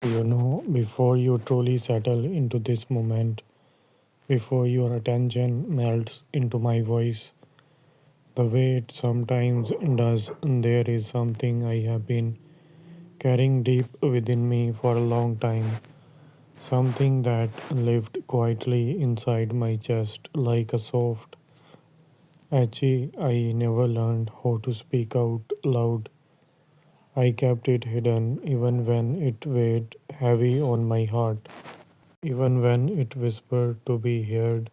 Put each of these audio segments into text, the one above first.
Before you truly settle into this moment, before your attention melts into my voice, the way it sometimes does, there is something I have been carrying deep within me for a long time. Something that lived quietly inside my chest like a soft, etchy. I never learned how to speak out loud. I kept it hidden even when it weighed heavy on my heart, even when it whispered to be heard.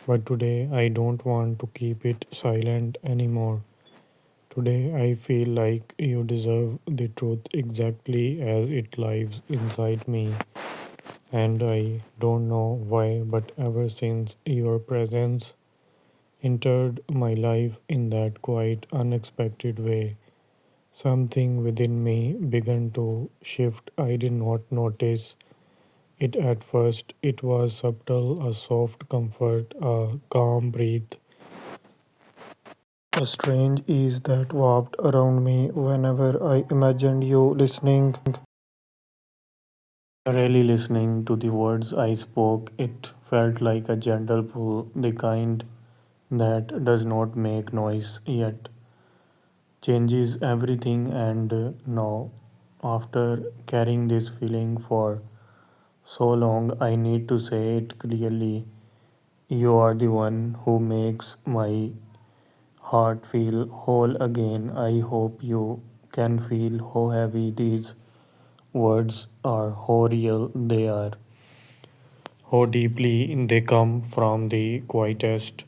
But today I don't want to keep it silent anymore. Today I feel like you deserve the truth exactly as it lives inside me. And I don't know why, but ever since your presence entered my life in that quite unexpected way, something within me began to shift. I did not notice it at first. It was subtle, a soft comfort, a calm breath, a strange ease that warped around me whenever I imagined you listening. Really listening to the words I spoke, it felt like a gentle pull, the kind that does not make noise yet changes everything. And now, after carrying this feeling for so long, I need to say it clearly. You are the one who makes my heart feel whole again. I hope you can feel how heavy these words are, how real they are, how deeply they come from the quietest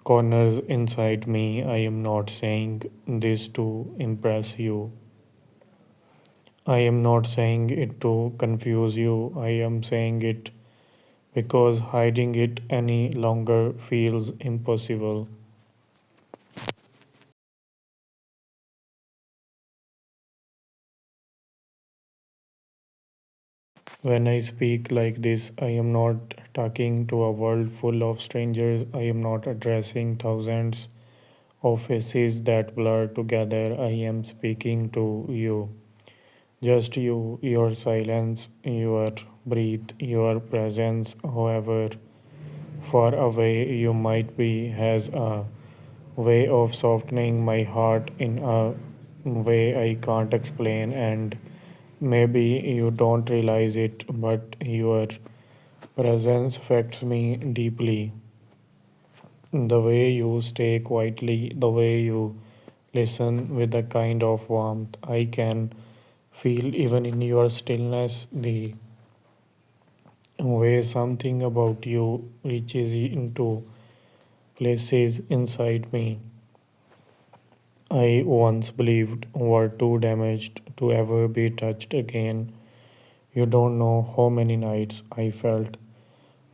corners inside me. I am not saying this to impress you. I am not saying it to confuse you. I am saying it because hiding it any longer feels impossible. When I speak like this, I am not talking to a world full of strangers. I am not addressing thousands of faces that blur together. I am speaking to you. Just you, your silence, your breath, your presence, however far away you might be, has a way of softening my heart in a way I can't explain. And maybe you don't realize it, but your presence affects me deeply. The way you stay quietly, the way you listen with a kind of warmth I can feel even in your stillness, the way something about you reaches into places inside me I once believed were too damaged to ever be touched again. You don't know how many nights I felt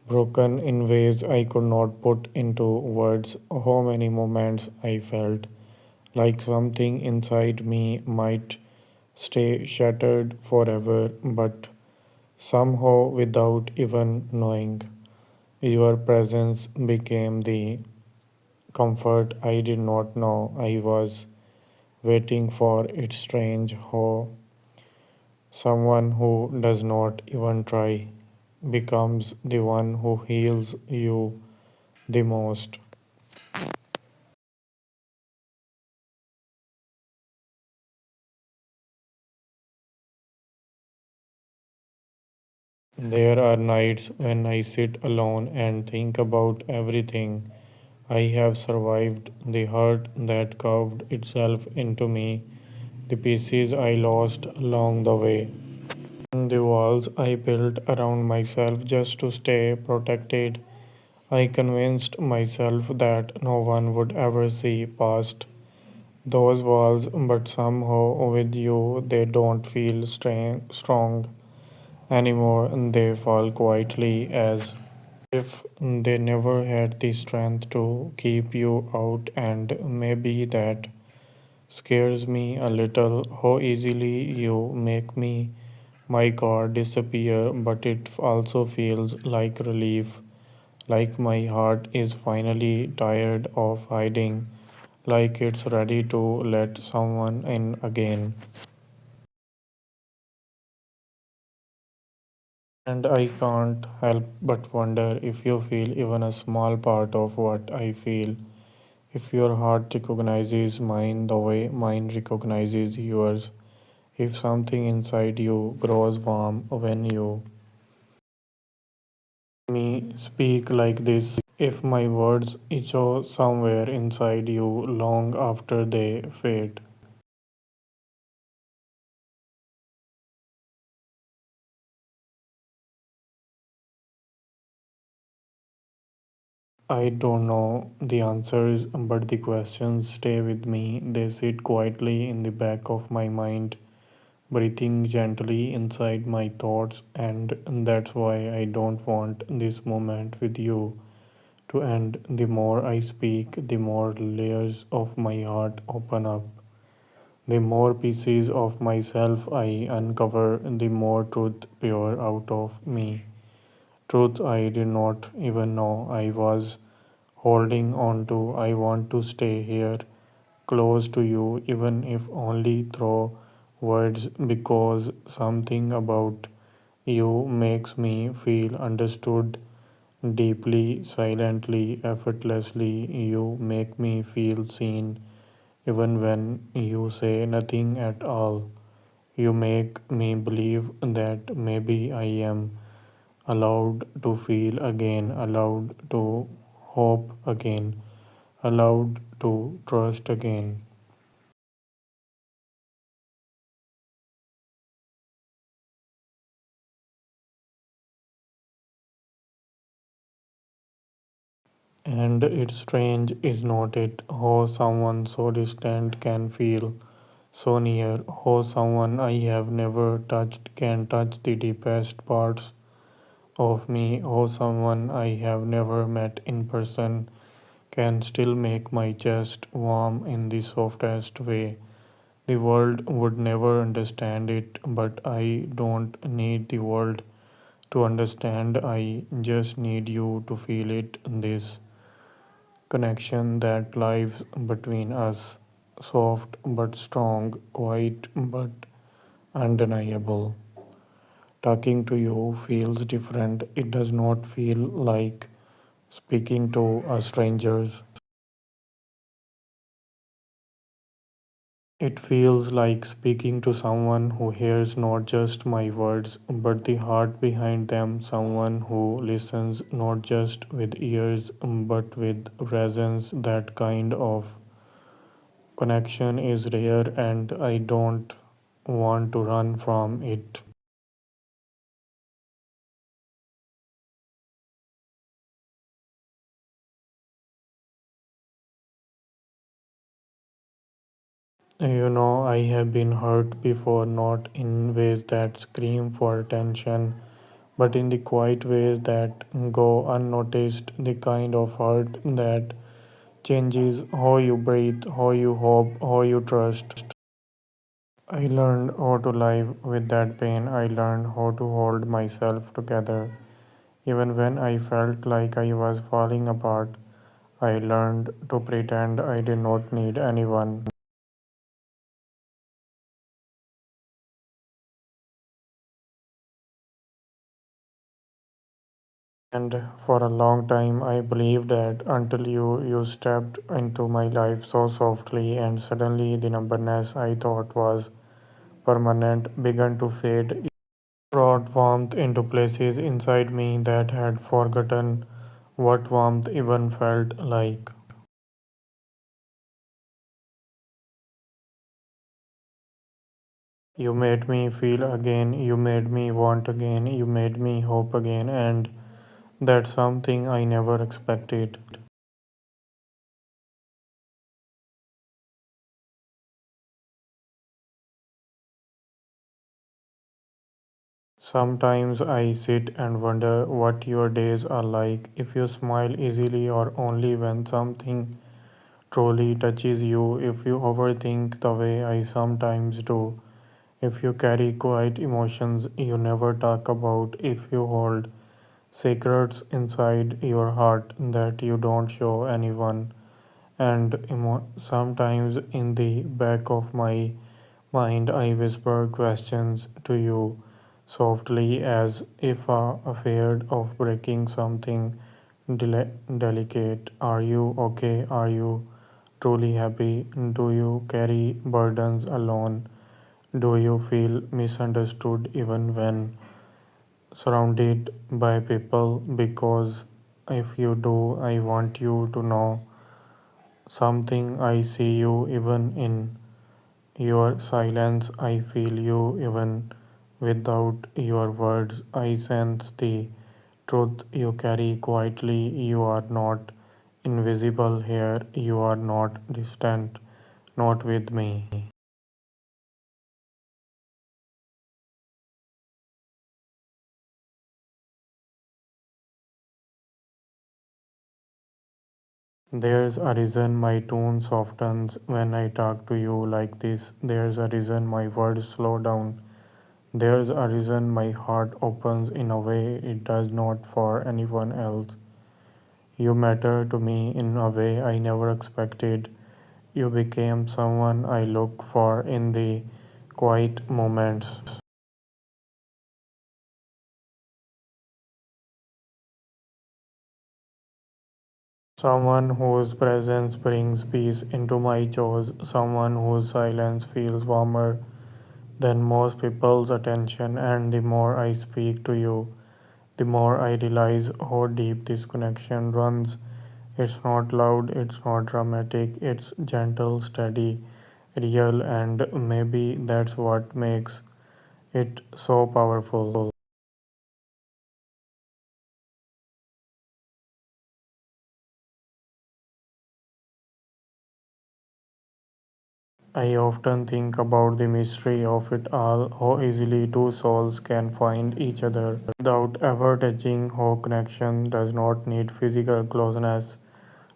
broken in ways I could not put into words, how many moments I felt like something inside me might stay shattered forever, but somehow, without even knowing, your presence became the comfort I did not know I was waiting for. It's strange how someone who does not even try becomes the one who heals you the most. There are nights when I sit alone and think about everything I have survived, the hurt that carved itself into me, the pieces I lost along the way, the walls I built around myself just to stay protected. I convinced myself that no one would ever see past those walls, but somehow with you they don't feel strong anymore. They fall quietly as if they never had the strength to keep you out, and maybe that scares me a little how easily you make me my car disappear, but it also feels like relief, like my heart is finally tired of hiding, like it's ready to let someone in again. And I can't help but wonder if you feel even a small part of what I feel. If your heart recognizes mine the way mine recognizes yours. If something inside you grows warm when you me speak like this. If my words echo somewhere inside you long after they fade. I don't know the answers, but the questions stay with me. They sit quietly in the back of my mind, breathing gently inside my thoughts, and that's why I don't want this moment with you to end. The more I speak, the more layers of my heart open up. The more pieces of myself I uncover, the more truth pour out of me. Truth I did not even know I was holding on to. I want to stay here, close to you, even if only through words, because something about you makes me feel understood deeply, silently, effortlessly. You make me feel seen, even when you say nothing at all. You make me believe that maybe I am allowed to feel again, allowed to hope again, allowed to trust again. And it's strange, is not it, how someone so distant can feel so near, how someone I have never touched can touch the deepest parts of me, how someone I have never met in person can still make my chest warm in the softest way. The world would never understand it, but I don't need the world to understand. I just need you to feel it. This connection that lives between us, soft but strong, quiet but undeniable. Talking to you feels different. It does not feel like speaking to a strangers. It feels like speaking to someone who hears not just my words but the heart behind them, someone who listens not just with ears but with presence. That kind of connection is rare and I don't want to run from it. I have been hurt before, not in ways that scream for attention, but in the quiet ways that go unnoticed, the kind of hurt that changes how you breathe, how you hope, how you trust. I learned how to live with that pain. I learned how to hold myself together. Even when I felt like I was falling apart, I learned to pretend I did not need anyone. And for a long time, I believed that until you stepped into my life so softly, and suddenly the numbness I thought was permanent began to fade. Brought warmth into places inside me that had forgotten what warmth even felt like. You made me feel again, you made me want again, you made me hope again, and that's something I never expected. Sometimes I sit and wonder what your days are like, if you smile easily or only when something truly touches you, if you overthink the way I sometimes do, if you carry quiet emotions you never talk about, if you hold secrets inside your heart that you don't show anyone, and sometimes in the back of my mind I whisper questions to you softly as if afraid of breaking something delicate. Are you okay? Are you truly happy? Do you carry burdens alone? Do you feel misunderstood even when surrounded by people? Because if you do, I want you to know something. I see you even in your silence. I feel you even without your words. I sense the truth you carry quietly. You are not invisible here. You are not distant, not with me. There's a reason my tone softens when I talk to you like this. There's a reason my words slow down. There's a reason my heart opens in a way it does not for anyone else. You matter to me in a way I never expected. You became someone I look for in the quiet moments. Someone whose presence brings peace into my chores. Someone whose silence feels warmer than most people's attention. And the more I speak to you, the more I realize how deep this connection runs. It's not loud, it's not dramatic, it's gentle, steady, real, and maybe that's what makes it so powerful. I often think about the mystery of it all, how easily two souls can find each other without ever touching, how connection does not need physical closeness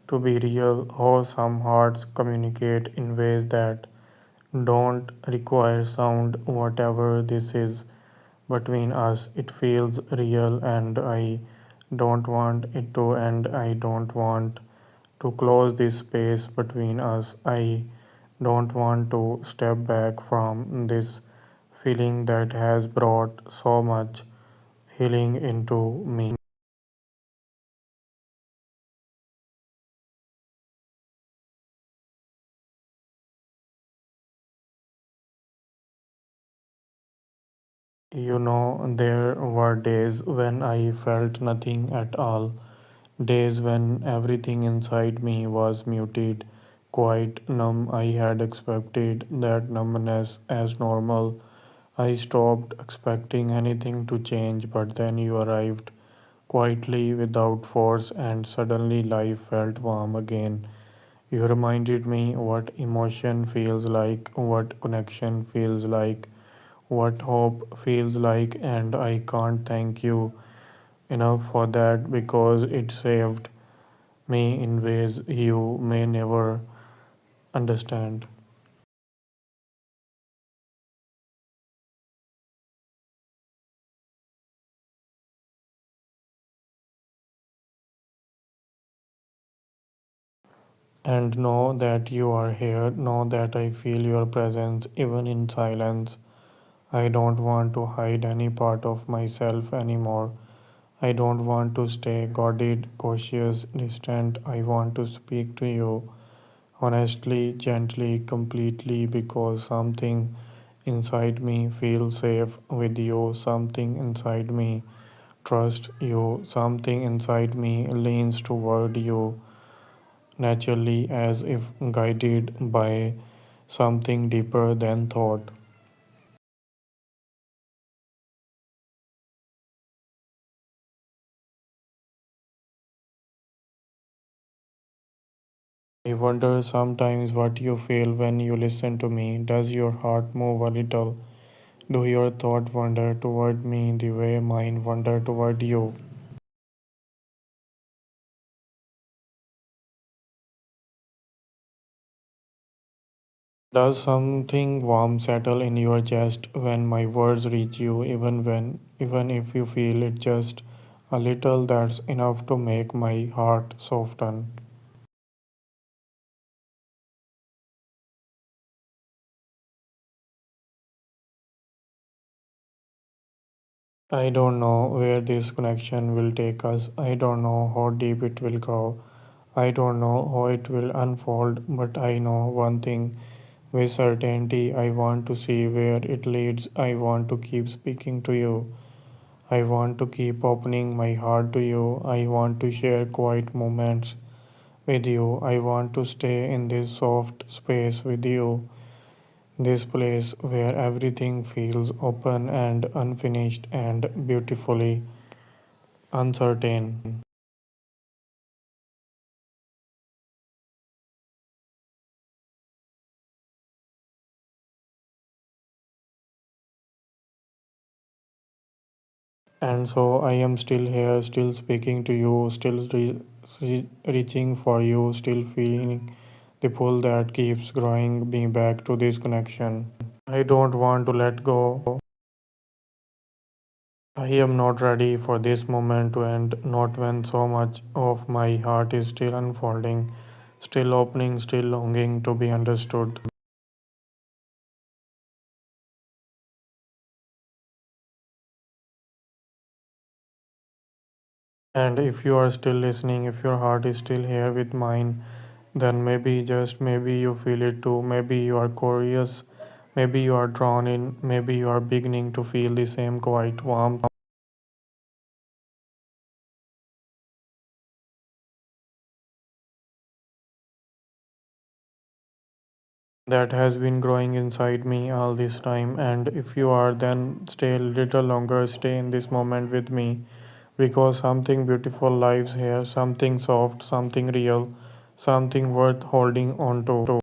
to be real, how some hearts communicate in ways that don't require sound, whatever this is between us. It feels real, and I don't want it to end. I don't want to close this space between us. I don't want to step back from this feeling that has brought so much healing into me. You know, there were days when I felt nothing at all. Days when everything inside me was muted, quite numb. I had expected that numbness as normal. I stopped expecting anything to change, but then you arrived quietly without force, and suddenly life felt warm again. You reminded me what emotion feels like, what connection feels like, what hope feels like, and I can't thank you enough for that because it saved me in ways you may never understand. And know that you are here, know that I feel your presence even in silence. I don't want to hide any part of myself anymore. I don't want to stay guarded, cautious, distant. I want to speak to you honestly, gently, completely because something inside me feels safe with you, something inside me trusts you, something inside me leans toward you naturally as if guided by something deeper than thought. I wonder sometimes what you feel when you listen to me. Does your heart move a little? Do your thoughts wander toward me the way mine wander toward you? Does something warm settle in your chest when my words reach you, even if you feel it just a little, that's enough to make my heart soften. I don't know where this connection will take us. I don't know how deep it will grow. I don't know how it will unfold, but I know one thing with certainty. I want to see where it leads. I want to keep speaking to you. I want to keep opening my heart to you. I want to share quiet moments with you. I want to stay in this soft space with you. This place where everything feels open and unfinished and beautifully uncertain. And so I am still here, still speaking to you, still reaching for you, still feeling the pull that keeps growing me back to this connection. I don't want to let go. I am not ready for this moment to end, not when so much of my heart is still unfolding, still opening, still longing to be understood. And if you are still listening, if your heart is still here with mine, then maybe, just maybe, you feel it too. Maybe you are curious, maybe you are drawn in, maybe you are beginning to feel the same quiet warmth. That has been growing inside me all this time. And if you are, then stay a little longer, stay in this moment with me, because something beautiful lives here, something soft, something real, something worth holding on to.